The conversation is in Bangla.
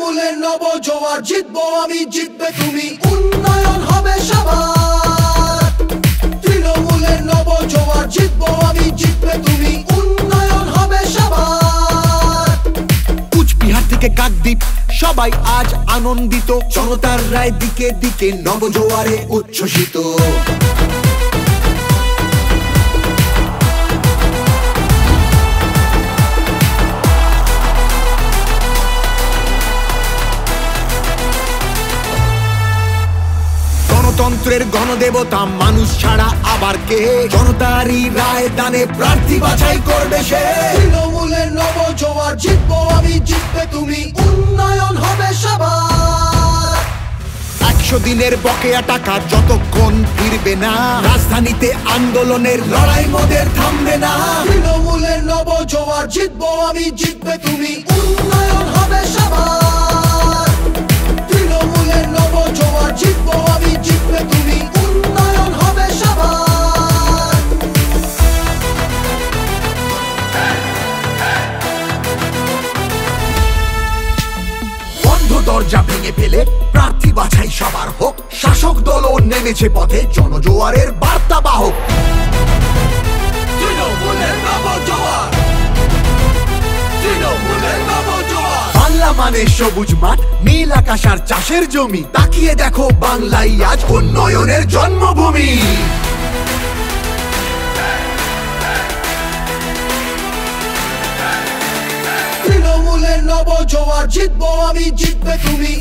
তৃণমূলের নব জোয়ার, জিতবো আমি জিতবে তুমি, উন্নয়ন হবে সবার। তৃণমূলের নব জোয়ার, জিতবো আমি জিতবে তুমি, উন্নয়ন হবে সবার। কুচবিহার থেকে কাকদ্বীপ সবাই আজ আনন্দিত, জনতার রায় দিকে দিকে নবজোয়ারে উচ্ছ্বসিত। গণতন্ত্রের গণদেবতা মানুষ ছাড়া আবার কে, জনতারই রায় দানে প্রার্থী বাছাই করবে সে। তৃণমূলের নব জোয়ার, জিতবো আমি জিতবে তুমি, উন্নয়ন হবে সবার। 100 দিনের বকেয়া টাকা যতক্ষণ ফিরবে না, রাজধানীতে আন্দোলনের লড়াই মোদের থামবে না। তৃণমূলের নব জোয়ার, জিতবো আমি জিতবে তুমি, উন্নয়ন হবে সবার। তৃণমূলের নব জোয়ার, জিতবো আমি জিতবে তুমি, উন্নয়ন হবে সবার। বন্ধ দরজা ভেঙে ফেলে প্রার্থী বাছাই সবার হোক, শাসক দলও নেমেছে পথে জনজোয়ারের বার্তা বাহক। তৃণমূলের নব জোয়ার, তৃণমূলের নব জোয়ার। বাংলা মানে সবুজ মাঠ, নীল আকাশ আর চাষের জমি, তাকিয়ে দেখো বাংলাই আজ উন্নয়নের জন্মভূমি। তৃণমূলের নব জোয়ার, জিতবো আমি জিতবে তুমি,